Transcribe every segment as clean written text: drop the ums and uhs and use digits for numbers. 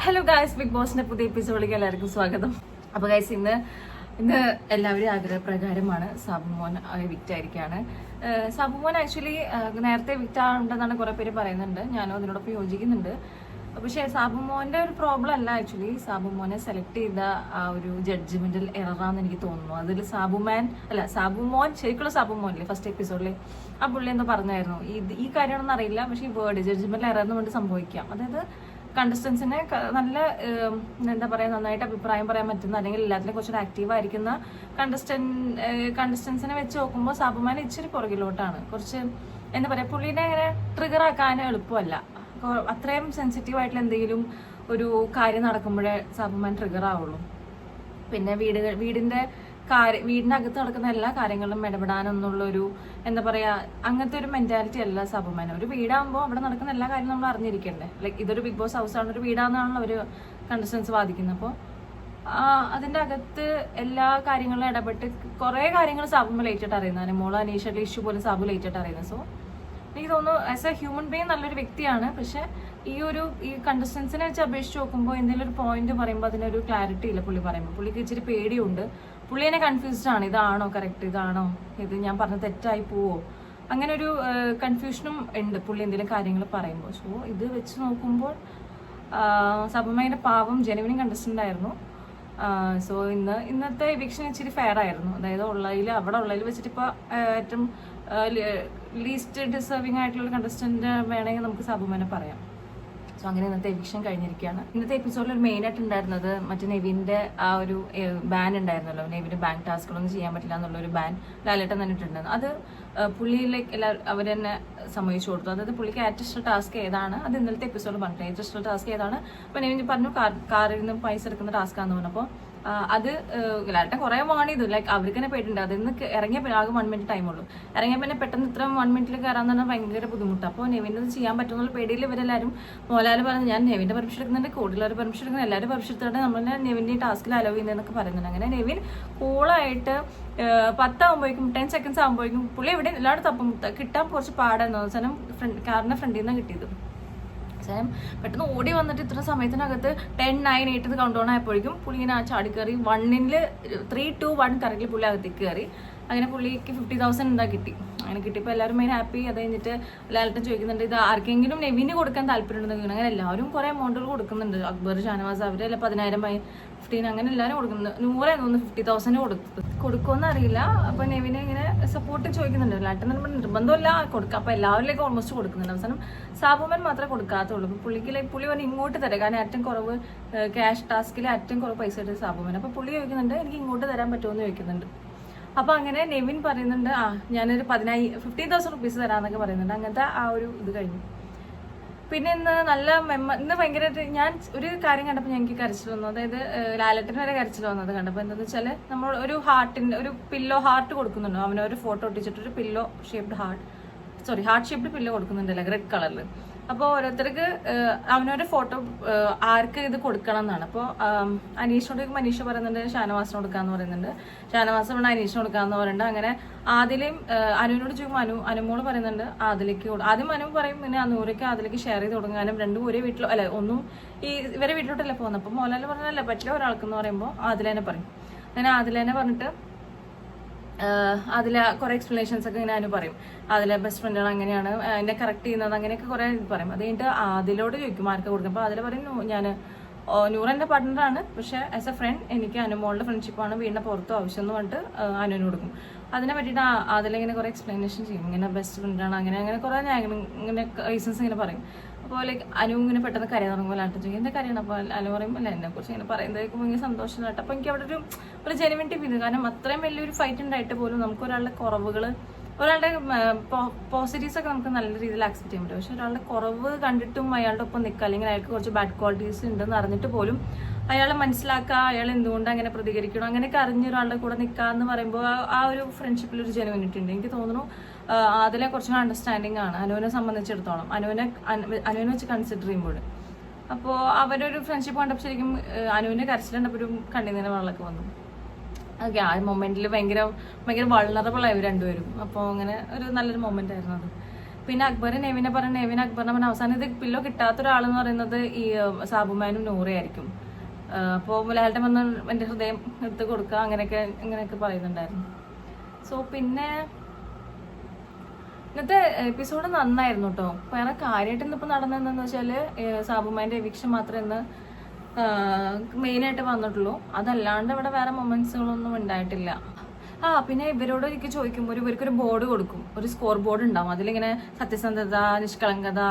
Hello guys, big ബോസിന്റെ പുതിയ എപ്പിസോഡിലേക്ക് എല്ലാവർക്കും സ്വാഗതം. അപ്പോൾ ഗായ്സ്, ഇന്ന് എല്ലാവരും ആഗ്രഹപ്രകാരമാണ് സാബുമോൻ വിക്റ്റ് ആയിരിക്കുകയാണ്. സാബുമോൻ ആക്ച്വലി നേരത്തെ വിക്റ്റ് ആണെന്നാണ് കുറെ പേര് പറയുന്നുണ്ട്. ഞാനും അതിനോടൊപ്പം യോജിക്കുന്നുണ്ട്. പക്ഷേ സാബുമോന്റെ ഒരു പ്രോബ്ലം അല്ല. ആക്ച്വലി സാബുമോനെ സെലക്ട് ചെയ്ത ആ ഒരു ജഡ്ജ്മെന്റൽ എററാന്ന് എനിക്ക് തോന്നുന്നു. അതിൽ സാബുമോൻ ശരിക്കുള്ള സാബുമോനില്ലേ ഫസ്റ്റ് എപ്പിസോഡിൽ ആ പുള്ളി എന്തോ പറഞ്ഞായിരുന്നു, ഈ കാര്യമാണെന്ന് അറിയില്ല, പക്ഷേ ഈ വേർഡ് ജഡ്ജ്മെന്റൽ എററിന് വേണ്ടി സംഭവിക്കാം. അതായത് കണ്ടസ്റ്റൻസിനെ നല്ല എന്താ പറയുക, നന്നായിട്ട് അഭിപ്രായം പറയാൻ പറ്റുന്ന അല്ലെങ്കിൽ എല്ലാത്തിലും കുറച്ചൊരു ആക്റ്റീവ് ആയിരിക്കുന്ന കണ്ടസ്റ്റൻസിനെ വെച്ച് നോക്കുമ്പോൾ സാബുമാൻ ഇച്ചിരി പുറകിലോട്ടാണ്. കുറച്ച് എന്താ പറയുക, പുള്ളീനെ അങ്ങനെ ട്രിഗർ ആക്കാൻ എളുപ്പമല്ല. അത്രയും സെൻസിറ്റീവ് ആയിട്ടുള്ള എന്തെങ്കിലും ഒരു കാര്യം നടക്കുമ്പോഴേ സാബുമാൻ ട്രിഗർ ആവുള്ളൂ. പിന്നെ വീടിന്റെ അകത്ത് നടക്കുന്ന എല്ലാ കാര്യങ്ങളിലും ഇടപെടാനെന്നുള്ളൊരു എന്താ പറയാ, അങ്ങനത്തെ ഒരു മെന്റാലിറ്റി അല്ല സാബുമാൻ. ഒരു വീടാകുമ്പോൾ അവിടെ നടക്കുന്ന എല്ലാ കാര്യവും നമ്മൾ അറിഞ്ഞിരിക്കണ്ടേ. ലൈക്ക് ഇതൊരു ബിഗ് ബോസ് ഹൗസാണ്, ഒരു വീടാണെന്നാണല്ലോ അവർ കണ്ടസ്റ്റൻസ് വാദിക്കുന്നത്. അപ്പോൾ അതിന്റെ അകത്ത് എല്ലാ കാര്യങ്ങളിലും ഇടപെട്ട് കുറെ കാര്യങ്ങൾ സാബു ലേറ്റായിട്ട് അറിയുന്നത്. മോള് അനീഷയുടെ ഇഷ്യൂ പോലും സാബു ലേറ്റായിട്ട് അറിയുന്നത്. സോ എനിക്ക് തോന്നുന്നു ആസ് എ ഹ്യൂമൻ ബീങ് നല്ലൊരു വ്യക്തിയാണ്. പക്ഷെ ഈ കണ്ടസ്റ്റൻസിനെ വെച്ച് അപേക്ഷിച്ച് നോക്കുമ്പോൾ എന്തെങ്കിലും ഒരു പോയിന്റ് പറയുമ്പോൾ അതിനൊരു ക്ലാരിറ്റി ഇല്ല. പുള്ളി പറയുമ്പോൾ പുള്ളിക്ക് ഇച്ചിരി പേടിയുണ്ട്. പുള്ളി തന്നെ കൺഫ്യൂസ്ഡ് ആണ്. ഇതാണോ കറക്റ്റ്, ഇതാണോ ഇത് ഞാൻ പറഞ്ഞ തെറ്റായി പോവോ, അങ്ങനെ ഒരു കൺഫ്യൂഷനും ഉണ്ട് പുള്ളി എന്തെങ്കിലും കാര്യങ്ങൾ പറയുമ്പോൾ. സോ ഇത് വെച്ച് നോക്കുമ്പോൾ സബമയുടെ പാവം ജെനുവിൻ കണ്ടസ്റ്റന്റ് ആയിരുന്നു. സോ ഇന്നത്തെ എവിക്ഷൻ ഇച്ചിരി ഫെയർ ആയിരുന്നു. അതായത് അവിടെ ഉള്ളതിൽ വെച്ചിട്ട് ഇപ്പോൾ ഏറ്റവും ലീസ്റ്റ് ഡിസേർവിംഗ് ആയിട്ടുള്ള കണ്ടസ്റ്റന്റ് വേണമെങ്കിൽ നമുക്ക് സാബുമാനെ പറയാം. സോ അങ്ങനെ ഇന്നത്തെ എവിക്ഷൻ കഴിഞ്ഞിരിക്കുകയാണ്. ഇന്നത്തെ എപ്പിസോഡിൽ ഒരു മെയിൻ ആയിട്ട് ഉണ്ടായിരുന്നത് മറ്റേ നെവിന്റെ ആ ഒരു ബാൻ ഉണ്ടായിരുന്നല്ലോ. നെവിന് ബാങ്ക് ടാസ്കുകളൊന്നും ചെയ്യാൻ പറ്റില്ല എന്നുള്ളൊരു ബാൻ ലാലേട്ടൻ തന്നെ ഇട്ടിട്ടുണ്ടായിരുന്നു. അത് പുള്ളിയിലേക്ക് അവർ തന്നെ സമ്മതിച്ചു കൊടുത്തു. അതായത് പുള്ളിക്ക് ഏറ്റവും ഇഷ്ടം ടാസ്ക് ഏതാണ്, അത് ഇന്നലത്തെ എപ്പിസോഡ് പറഞ്ഞിട്ട് ഏറ്റവും ഇഷ്ടം ടാസ്ക് ഏതാണ്. അപ്പൊ നെവിൻ പറഞ്ഞു കാറിൽ നിന്ന് പൈസ എടുക്കുന്ന ടാസ്കാന്ന് പറഞ്ഞപ്പോൾ അത് ലാലേട്ടൻ കുറെ വാൺ ചെയ്തു. ലൈക്ക് അവർക്ക് തന്നെ പേടിയുണ്ട്. അതിന്ന് ഇറങ്ങിയ ആകെ 1 മിനിറ്റ് ടൈമുള്ളൂ. ഇറങ്ങിയ പിന്നെ പെട്ടെന്ന് ഇത്ര 1 മിനിറ്റിൽ കയറാൻ തന്നെ ഭയങ്കര ബുദ്ധിമുട്ടാണ്. അപ്പോൾ നെവിൻ്റെ ചെയ്യാൻ പറ്റുന്നുള്ള പേടിയിൽ ഇവരെല്ലാവരും മോലാല് പറഞ്ഞു, ഞാൻ നെവിൻ്റെ പെർമിഷൻ എടുക്കുന്നുണ്ട്, കൂടുതലൊരു പെർമിഷൻ എടുക്കുന്നത്, എല്ലാവരും പെർമിഷൻ എടുത്തിട്ട് നമ്മൾ നെവിൻ്റെ ഈ ടാസ്കിൽ അലോ ചെയ്യുന്നതെന്നൊക്കെ പറയുന്നുണ്ട്. അങ്ങനെ നെവിൻ കൂളായിട്ട് 10 ആകുമ്പോഴേക്കും 10 സെക്കൻഡ്സ് ആകുമ്പോഴേക്കും പുള്ളി എവിടെ എല്ലാവരും തപ്പം കിട്ടാൻ കുറച്ച് പാടായിരുന്നു. അവസാനം കാറിൻ്റെ ഫ്രണ്ടിൽ നിന്നാണ് കിട്ടിയത്. അവസാനം പെട്ടെന്ന് ഓടി വന്നിട്ട് ഇത്ര സമയത്തിനകത്ത് 10, 9, 8 കൗണ്ട് ഡൗൺ ആയപ്പോഴേക്കും പുള്ളി ഇങ്ങനെ ചാടി കയറി 1-ൽ 3, 2, 1 കറക്റ്റ്ലി പുള്ളി അകത്തേക്ക് കയറി. അങ്ങനെ പുള്ളിക്ക് 50,000 എന്താ കിട്ടി. അങ്ങനെ കിട്ടിയപ്പോൾ എല്ലാവരും മെയിൻ ഹാപ്പി. അത് കഴിഞ്ഞിട്ട് ലാലേട്ടൻ ചോദിക്കുന്നുണ്ട്, ഇത് ആർക്കെങ്കിലും നെവിന് കൊടുക്കാൻ താല്പര്യമുണ്ടെന്ന്. അങ്ങനെ എല്ലാവരും കുറെ എമൗണ്ടുകൾ കൊടുക്കുന്നുണ്ട്. അക്ബർ, ഷാനവാസ് അവരെല്ലാം 10,000, 15 അങ്ങനെ എല്ലാവരും കൊടുക്കുന്നുണ്ട്. 100 തോന്നുന്നു 50,000 കൊടുക്കുമെന്ന് അറിയില്ല. അപ്പൊ നെവിനെ ഇങ്ങനെ സപ്പോർട്ട് ചോദിക്കുന്നുണ്ട്. ലാലേട്ടൻ നിർബന്ധമില്ല കൊടുക്കുക. അപ്പൊ എല്ലാവരിലേക്കും ഓൾമോസ്റ്റ് കൊടുക്കുന്നുണ്ട്. അവസാനം സാബുമൻ മാത്രമേ കൊടുക്കാത്തുള്ളൂ. അപ്പൊ പുള്ളി പറഞ്ഞ് ഇങ്ങോട്ട് തരാം, കാരണം ഏറ്റവും കുറവ് ക്യാഷ് ടാസ്കിൽ ഏറ്റവും കുറവ് പൈസ എടുത്ത് സാബുമൻ. അപ്പൊ പുള്ളി ചോദിക്കുന്നുണ്ട്, എനിക്ക് ഇങ്ങോട്ട് തരാൻ പറ്റുമോ എന്ന് ചോദിക്കുന്നുണ്ട്. അപ്പൊ അങ്ങനെ നെവിൻ പറയുന്നുണ്ട്, ഞാനൊരു 15,000 റുപ്പീസ് തരാന്നൊക്കെ പറയുന്നുണ്ട്. അങ്ങനത്തെ ആ ഒരു ഇത് കഴിഞ്ഞു. പിന്നെ ഇന്ന് ഭയങ്കരമായിട്ട് ഞാൻ ഒരു കാര്യം കണ്ടപ്പോൾ ഞങ്ങൾക്ക് കരച്ചിൽ വന്നു. അതായത് ലാലേട്ടന് വരെ കരച്ചിൽ വന്നത് കണ്ടപ്പോൾ എന്താണെന്ന് വെച്ചാൽ, നമ്മൾ ഒരു പില്ലോ ഹാർട്ട് കൊടുക്കുന്നുണ്ടോ, അവനൊരു ഫോട്ടോ ഒട്ടിച്ചിട്ട് ഒരു ഹാർട്ട് ഷേപ്ഡ് പില്ലോ കൊടുക്കുന്നുണ്ടല്ലോ റെഡ് കളറിൽ. അപ്പോൾ ഓരോരുത്തർക്ക് അവനൊരു ഫോട്ടോ ആർക്ക് ഇത് കൊടുക്കണം എന്നാണ്. അപ്പോൾ അനീഷിനോട് മനീഷ പറയുന്നുണ്ട് ഷാനവാസിന് കൊടുക്കാന്ന് പറയുന്നുണ്ട്. ഷാനവാസ് വേണം അനീഷിന് കൊടുക്കാന്ന് പറയുന്നുണ്ട്. അങ്ങനെ ആദിലെയും അനുവിനോട് ചോദിക്കും, അനുമോള് പറയുന്നുണ്ട് ആദിലേക്ക് ആദ്യം അനു പറയും, പിന്നെ അനൂരയ്ക്ക് ആദിലേക്ക് ഷെയർ ചെയ്ത് കൊടുക്കാനും രണ്ടും ഒരേ വീട്ടിലോ അല്ലെ ഒന്നും ഇവരെ വീട്ടിലോട്ടല്ലേ പോകുന്നത്. അപ്പം മോഹൻലാൽ പറഞ്ഞല്ല പറ്റില്ല ഒരാൾക്കെന്ന് പറയുമ്പോൾ ആദിലേനെ പറയും. അങ്ങനെ ആദിലേനെ പറഞ്ഞിട്ട് അതിലെ കുറെ എക്സ്പ്ലനേഷൻസ് ഒക്കെ ഇങ്ങനെ പറയും. അതിലെ ബെസ്റ്റ് ഫ്രണ്ടാണ് അങ്ങനെയാണ് എന്നെ കറക്റ്റ് ചെയ്യുന്നത്, അങ്ങനെയൊക്കെ കുറെ പറയും. അത് കഴിഞ്ഞിട്ട് അതിലോട് ചോദിക്കും ആർക്ക് കൊടുക്കും. അപ്പോൾ അതിൽ പറയും, ഞാൻ നൂറെൻ്റെ പാർട്ട്ണറാണ്, പക്ഷെ ആസ് എ ഫ്രണ്ട് എനിക്ക് അനുമോളുടെ ഫ്രണ്ട്ഷിപ്പാണ്, വീടിൻ്റെ പുറത്തോ ആവശ്യം എന്ന് പറഞ്ഞിട്ട് അനുവിന് കൊടുക്കും. അതിനെ പറ്റിയിട്ട് അതിലിങ്ങനെ കുറെ എക്സ്പ്ലനേഷൻ ചെയ്യും. ഇങ്ങനെ ബെസ്റ്റ് ഫ്രണ്ടാണ് അങ്ങനെ കുറെ ഇങ്ങനെ റീസൺസ് ഇങ്ങനെ പറയും. അപ്പോൾ ലൈക്ക് അനു ഇങ്ങനെ പെട്ടെന്ന് കരയാൻ തുടങ്ങുമ്പോൾ ലാലേട്ടൻ ചോദിക്കും എന്താ കരയാണ്. അപ്പോൾ അനു പറയും, അല്ല എന്നെ കുറിച്ച് ഇങ്ങനെ പറയുന്നതായിരിക്കും ഭയങ്കര സന്തോഷമായിട്ട്. അപ്പോൾ എനിക്ക് അവിടെ ഒരു ജെനുവിനിറ്റി ഫീൽ. കാരണം അത്രയും വലിയൊരു ഫൈറ്റ് ഉണ്ടായിട്ട് പോലും നമുക്ക് ഒരാളുടെ കുറവുകൾ, ഒരാളുടെ പോസിറ്റീവ്സ് ഒക്കെ നമുക്ക് നല്ല രീതിയിൽ ആക്സെപ്റ്റ് ചെയ്യാൻ പറ്റും. പക്ഷെ ഒരാളുടെ കുറവ് കണ്ടിട്ടും അയാളുടെ ഒപ്പം നിൽക്കുക, അല്ലെങ്കിൽ അയാൾക്ക് കുറച്ച് ബാഡ് ക്വാളിറ്റീസ് ഉണ്ടെന്ന് അറിഞ്ഞിട്ട് പോലും അയാളെ മനസ്സിലാക്കുക, അയാൾ എന്തുകൊണ്ട് അങ്ങനെ പ്രതികരിക്കണം, അങ്ങനെയൊക്കെ അറിഞ്ഞൊരാളുടെ കൂടെ നിൽക്കുക എന്ന് പറയുമ്പോൾ ആ ഒരു ഫ്രണ്ട്ഷിപ്പിൽ ഒരു ജെനുവിനിറ്റി ഉണ്ട്. എനിക്ക് തോന്നുന്നു അതിലെ കുറച്ചും അണ്ടർസ്റ്റാൻഡിങ് ആണ് അനുവിനെ സംബന്ധിച്ചിടത്തോളം, അനുവിനെ വെച്ച് കൺസിഡർ ചെയ്യുമ്പോൾ. അപ്പോൾ അവരൊരു ഫ്രണ്ട്ഷിപ്പ് കണ്ടപ്പോൾ ശരിക്കും അനുവിൻ്റെ കരച്ചിലുണ്ടപ്പോൾ ഒരു കണ്ണിന് വെള്ളമൊക്കെ വന്നു. ഓക്കെ, ആ മൊമെന്റിൽ ഭയങ്കര വൾണറബിൾ ആയി രണ്ടുപേരും. അപ്പോൾ അങ്ങനെ ഒരു നല്ലൊരു മൊമെന്റ് ആയിരുന്നു അത്. പിന്നെ അക്ബർ നെവിനെ പറഞ്ഞ നെവിൻ അക്ബറിനെ പറഞ്ഞ അവസാനം ഇത് പില്ലോ കിട്ടാത്ത ഒരാളെന്ന് പറയുന്നത് ഈ സാബുമാനും നൂറയായിരിക്കും. അപ്പോൾ ലാലേട്ടൻ വന്ന് എൻ്റെ ഹൃദയം എടുത്ത് കൊടുക്കുക അങ്ങനെയൊക്കെ പറയുന്നുണ്ടായിരുന്നു. സോ പിന്നെ ഇന്നത്തെ എപ്പിസോഡ് നന്നായിരുന്നു കേട്ടോ. വേറെ കാര്യമായിട്ട് ഇന്നിപ്പോൾ നടന്നതെന്ന് വെച്ചാൽ സാബുമാൻ്റെ എവിക്ഷൻ മാത്രമേ ഇന്ന് മെയിനായിട്ട് വന്നിട്ടുള്ളൂ. അതല്ലാണ്ട് ഇവിടെ വേറെ മൊമെന്റ്സുകളൊന്നും ഉണ്ടായിട്ടില്ല. പിന്നെ ഇവരോട് എനിക്ക് ചോദിക്കുമ്പോൾ ഇവർക്കൊരു ബോർഡ് കൊടുക്കും, ഒരു സ്കോർ ബോർഡ് ഉണ്ടാവും. അതിലിങ്ങനെ സത്യസന്ധത, നിഷ്കളങ്കത,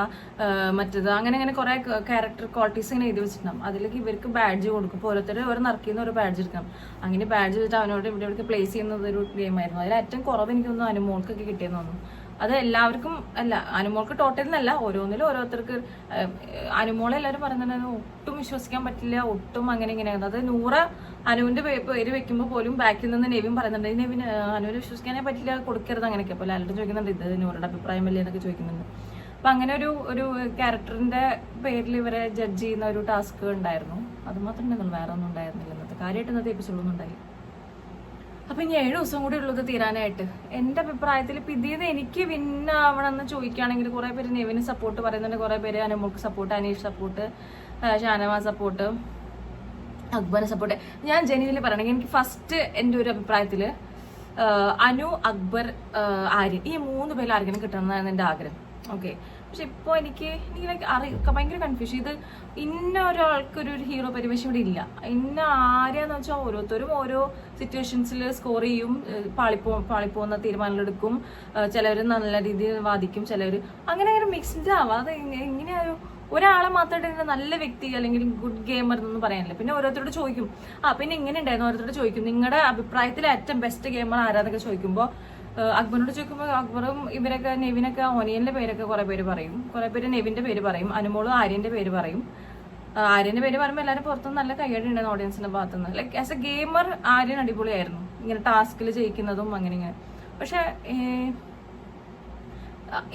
മറ്റത് അങ്ങനെ കുറെ ക്യാരക്ടർ ക്വാളിറ്റീസ് ഇങ്ങനെ എഴുതി വെച്ചിട്ടുണ്ടാവും. അതിലേക്ക് ഇവർക്ക് ബാഡ്ജ് കൊടുക്കും. ഇപ്പോൾ ഓരോരുത്തർ നറുക്കിന്ന് ഒരു ബാഡ്ജ് എടുക്കണം. അങ്ങനെ ബാഡ്ജ് വെച്ചിട്ട് അവനോട് ഇവിടെ പ്ലേസ് ചെയ്യുന്നത് ഒരു ഗെയിമായിരുന്നു. അതിൽ ഏറ്റവും കുറവ് എനിക്കൊന്നും അനുമോൾക്കൊക്കെ കിട്ടിയെന്ന് തോന്നുന്നു. അത് എല്ലാവർക്കും അല്ല, അനുമോൾക്ക് ടോട്ടലിനല്ല, ഓരോന്നിലും ഓരോരുത്തർക്ക്. അനുമോളെ എല്ലാവരും പറയുന്നുണ്ടായിരുന്നു ഒട്ടും വിശ്വസിക്കാൻ പറ്റില്ല, ഒട്ടും ഇങ്ങനെയാണ്. അത് നൂറ അനുവിന്റെ പേര് വെക്കുമ്പോൾ പോലും ബാക്കിൽ നിന്ന് നെവിൻ പറയുന്നുണ്ട് നെവിന് അനുവിനെ വിശ്വസിക്കാനേ പറ്റില്ല, കൊടുക്കരുത് അങ്ങനെയൊക്കെ. അപ്പോൾ ലാലേട്ടൻ ചോദിക്കുന്നുണ്ട് ഇത് നൂറുടെ അഭിപ്രായം അല്ലേ എന്നൊക്കെ ചോദിക്കുന്നുണ്ട്. അപ്പം അങ്ങനെ ഒരു ക്യാരക്ടറിന്റെ പേരിൽ ഇവരെ ജഡ്ജ് ചെയ്യുന്ന ഒരു ടാസ്ക് ഉണ്ടായിരുന്നു. അത് മാത്രം ഉണ്ടായിരുന്നു, വേറെ ഒന്നും ഉണ്ടായിരുന്നില്ല. കാര്യമായിട്ട് ഇന്നത്തെ എപ്പിസോഡൊന്നും ഉണ്ടായി. അപ്പൊ ഇനി 7 ദിവസം കൂടി ഉള്ളത് തീരാനായിട്ട്. എന്റെ അഭിപ്രായത്തിൽ ഇപ്പൊ ഇതിന്ന് എനിക്ക് വിന്നാവണമെന്ന് ചോദിക്കുകയാണെങ്കിൽ കുറെ പേര് നെവിന് സപ്പോർട്ട് പറയുന്നുണ്ട്, കുറെ പേര് അനുമോൾക്ക് support, Aneesh support, Shanavas support, Akbar support. ഞാൻ ജെനുവിനിൽ പറയണെങ്കിൽ എനിക്ക് ഫസ്റ്റ് എൻ്റെ ഒരു അഭിപ്രായത്തിൽ അനു, അക്ബർ, ആര്യൻ ഈ 3 പേരിൽ ആർക്കെങ്കിലും കിട്ടണമെന്നാണ് എൻ്റെ ആഗ്രഹം. ഓക്കെ, പക്ഷെ ഇപ്പോൾ എനിക്ക് ഭയങ്കര കൺഫ്യൂഷൻ. ഇത് ഇന്ന ഒരാൾക്കൊരു ഹീറോ പരിവേഷം ഇവിടെ ഇല്ല. ഇന്ന ആരെയാന്ന് വെച്ചാൽ ഓരോരുത്തരും ഓരോ സിറ്റുവേഷൻസിൽ സ്കോർ ചെയ്യും, പാളിപ്പോകുന്ന തീരുമാനങ്ങളെടുക്കും. ചിലവർ നല്ല രീതിയിൽ വാദിക്കും, ചിലവർ അങ്ങനെ മിക്സ്ഡ് ആവാം. അത് ഇങ്ങനെയൊരു ഒരാളെ മാത്രമായിട്ട് നല്ല വ്യക്തി അല്ലെങ്കിൽ ഗുഡ് ഗെയിമർ എന്നൊന്നും പറയാനില്ല. പിന്നെ ഓരോരുത്തരോട് ചോദിക്കും, പിന്നെ ഇങ്ങനെ ഉണ്ടായിരുന്നു, ഓരോരുത്തരോട് ചോദിക്കും നിങ്ങളുടെ അഭിപ്രായത്തിൽ ഏറ്റവും ബെസ്റ്റ് ഗെയിമർ ആരാന്നൊക്കെ ചോദിക്കുമ്പോൾ അക്ബറിനോട് ചോദിക്കുമ്പോൾ അക്ബറും ഇവരൊക്കെ നെവിനൊക്കെ ഓനിയന്റെ പേരൊക്കെ കുറെ പേര് പറയും, കുറെ പേര് നെവിന്റെ പേര് പറയും, അനുമോളും ആര്യന്റെ പേര് പറയും. ആര്യന്റെ പേര് പറയുമ്പോൾ എല്ലാവരും പുറത്തുനിന്ന് നല്ല കയ്യടി ഉണ്ടായിരുന്നു ഓഡിയൻസിന്റെ ഭാഗത്തുനിന്ന്. Like as A gamer Aryan അടിപൊളിയായിരുന്നു, ഇങ്ങനെ ടാസ്കിൽ ജയിക്കുന്നതും അങ്ങനെ. പക്ഷെ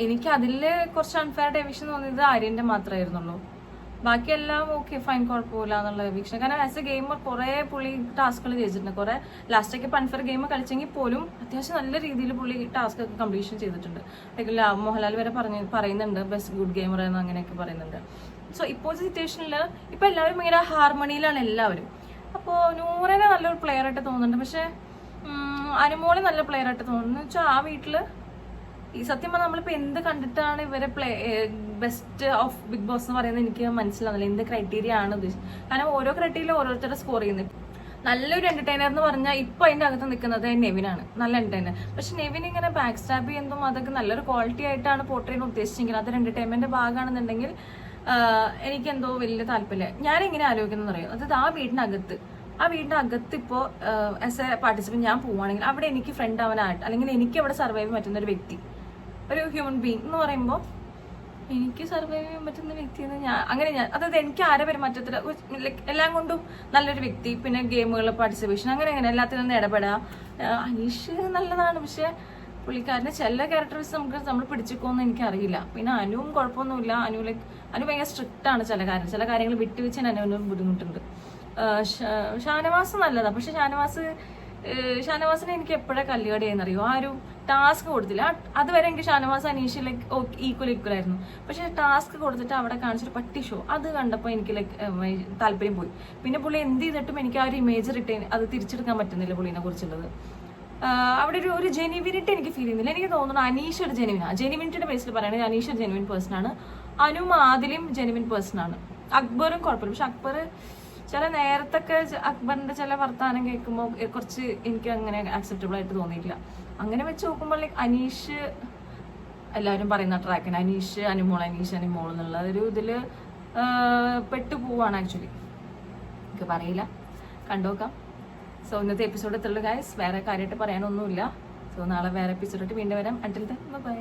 എനിക്ക് അതില് കുറച്ച് അൺഫെയർ ഡെവിഷൻ തോന്നിയത് ആര്യന്റെ മാത്രമായിരുന്നുള്ളൂ. ബാക്കിയെല്ലാം ഓക്കെ ഫൈൻ, കുഴപ്പമില്ല എന്നുള്ള വീക്ഷണം. കാരണം ആസ് എ ഗെയിമർ കുറെ പുള്ളി ടാസ്കുകൾ ചെയ്തിട്ടുണ്ട്. കുറെ ലാസ്റ്റൊക്കെ അൺഫെയർ ഗെയിം കളിച്ചെങ്കിൽ പോലും അത്യാവശ്യം നല്ല രീതിയിൽ പുള്ളി ടാസ്ക് ഒക്കെ കംപ്ലീഷൻ ചെയ്തിട്ടുണ്ട്. മോഹൻലാൽ വരെ പറയുന്നുണ്ട് ബെസ്റ്റ് ഗുഡ് ഗെയിമർ എന്ന് അങ്ങനെയൊക്കെ പറയുന്നുണ്ട്. സോ ഇപ്പോഴത്തെ സിറ്റുവേഷനിൽ ഇപ്പൊ എല്ലാവരും ഭയങ്കര ഹാർമണിയിലാണ് എല്ലാവരും. അപ്പോൾ നൂറിനെ നല്ലൊരു പ്ലെയർ ആയിട്ട് തോന്നുന്നുണ്ട്, പക്ഷെ അനുമോളെ നല്ല പ്ലെയർ ആയിട്ട് തോന്നുന്നു. വെച്ചാൽ ആ വീട്ടില് ഈ സത്യം പറഞ്ഞാൽ നമ്മളിപ്പോൾ എന്ത് കണ്ടിട്ടാണ് ഇവരെ ബെസ്റ്റ് ഓഫ് ബിഗ് ബോസ് എന്ന് പറയുന്നത് എനിക്ക് മനസ്സിലാവുന്നില്ല. എന്ത് ക്രൈറ്റീരിയ ആണ് ഉദ്ദേശിച്ചത്? കാരണം ഓരോ ക്രൈറ്റീരിയ ഓരോരുത്തരുടെ സ്കോർ ചെയ്യുന്നത്. നല്ലൊരു എന്റർടൈനർ എന്ന് പറഞ്ഞാൽ ഇപ്പൊ അതിന്റെ അകത്ത് നിൽക്കുന്നത് നെവിനാണ്, നല്ല എന്റർടൈനർ. പക്ഷെ നെവിൻ ഇങ്ങനെ ബാക്ക് സ്റ്റാബ് ചെയ്യുന്നതും അതൊക്കെ നല്ലൊരു ക്വാളിറ്റി ആയിട്ടാണ് പോർട്രേറ്റ് ഉദ്ദേശിച്ചെങ്കിൽ അതൊരു എന്റർടൈൻമെന്റ് ഭാഗമാണെന്നുണ്ടെങ്കിൽ എനിക്കെന്തോ വലിയ താല്പര്യമില്ല. ഞാനിങ്ങനെ ആലോചിക്കുന്നത് അറിയാം, അതായത് ആ വീടിന്റെ അകത്ത് ഇപ്പോൾ ആസ് എ പാർട്ടിസിപ്പന്റ് ഞാൻ പോവുകയാണെങ്കിൽ അവിടെ എനിക്ക് ഫ്രണ്ട് ആവാനായിട്ട് അല്ലെങ്കിൽ എനിക്ക് അവിടെ സർവൈവ് ചെയ്യാൻ പറ്റുന്ന ഒരു വ്യക്തി, ഒരു ഹ്യൂമൻ ബീങ് എന്ന് പറയുമ്പോൾ എനിക്ക് സർവൈവ് ചെയ്യാൻ പറ്റുന്ന വ്യക്തി എന്ന് ഞാൻ അതായത് എനിക്ക് ആരെ പെരുമാറ്റത്തിൽ ലൈക്ക് എല്ലാം കൊണ്ടും നല്ലൊരു വ്യക്തി, പിന്നെ ഗെയിമുകളിൽ പാർട്ടിസിപ്പേഷൻ അങ്ങനെ എല്ലാത്തിനും ഇടപെടുക. അനീഷ് നല്ലതാണ്, പക്ഷെ പുള്ളിക്കാരൻ്റെ ചില ക്യാരക്ടേഴ്സ് നമ്മൾ പിടിച്ചിക്കോന്ന് എനിക്കറിയില്ല. പിന്നെ അനുവും കുഴപ്പമൊന്നുമില്ല. അനു ഭയങ്കര സ്ട്രിക്റ്റ് ആണ് ചില കാര്യങ്ങൾ വിട്ടുവെച്ച് അനുവിന് ബുദ്ധിമുട്ടുണ്ട്. ഷാനവാസ് നല്ലതാണ്, പക്ഷെ ഷാനവാസിനെ എനിക്ക് എപ്പോഴാണ് കല്ലുകടി ചെയ്യുന്നറിയോ? ആ ഒരു ടാസ്ക് കൊടുത്തില്ല. അതുവരെ എനിക്ക് ഷാനവാസ് അനീഷ് ലൈക്ക് ഈക്വൽ ആയിരുന്നു. പക്ഷെ ടാസ്ക് കൊടുത്തിട്ട് അവിടെ കാണിച്ചൊരു പട്ടി ഷോ അത് കണ്ടപ്പോൾ എനിക്ക് ലൈക്ക് താല്പര്യം പോയി. പിന്നെ പുള്ളി എന്ത് ചെയ്തിട്ടും എനിക്ക് ആ ഒരു ഇമേജ് അത് തിരിച്ചെടുക്കാൻ പറ്റുന്നില്ല പുള്ളിനെ കുറിച്ചുള്ളത്. അവിടെ ഒരു ജെനുവിനിറ്റി എനിക്ക് ഫീൽ ചെയ്യുന്നില്ല. എനിക്ക് തോന്നുന്നു അനീഷ് ഒരു ജെനുവിനിറ്റിയുടെ ബേസിൽ പറയുകയാണെങ്കിൽ അനീഷ് ഒരു ജെനുവിൻ പേഴ്സൺ ആണ്. അനുവും ആദിലും ജെനുവിൻ പേഴ്സൺ ആണ്. അക്ബറും കുഴപ്പമില്ല, പക്ഷെ അക്ബർ ചില നേരത്തൊക്കെ അക്ബറിന്റെ ചില വർത്താനം കേൾക്കുമ്പോൾ കുറച്ച് എനിക്ക് അങ്ങനെ ആക്സെപ്റ്റബിൾ ആയിട്ട് തോന്നിയിട്ടില്ല. അങ്ങനെ വെച്ച് നോക്കുമ്പോൾ ലൈക്ക് അനീഷ് എല്ലാവരും പറയുന്ന ട്രാക്കിന് അനീഷ് അനുമോൾ എന്നുള്ള ഒരു ഇതില് പെട്ടുപോവാണ് ആക്ച്വലി. എനിക്ക് പറയില്ല, കണ്ടുനോക്കാം. സോ ഇന്നത്തെ എപ്പിസോഡ് എത്തുള്ളൂ ഗൈസ്. വേറെ കാര്യമായിട്ട് പറയാനൊന്നുമില്ല. സോ നാളെ വേറെ എപ്പിസോഡായിട്ട് വീണ്ടും വരാം. Until then bye.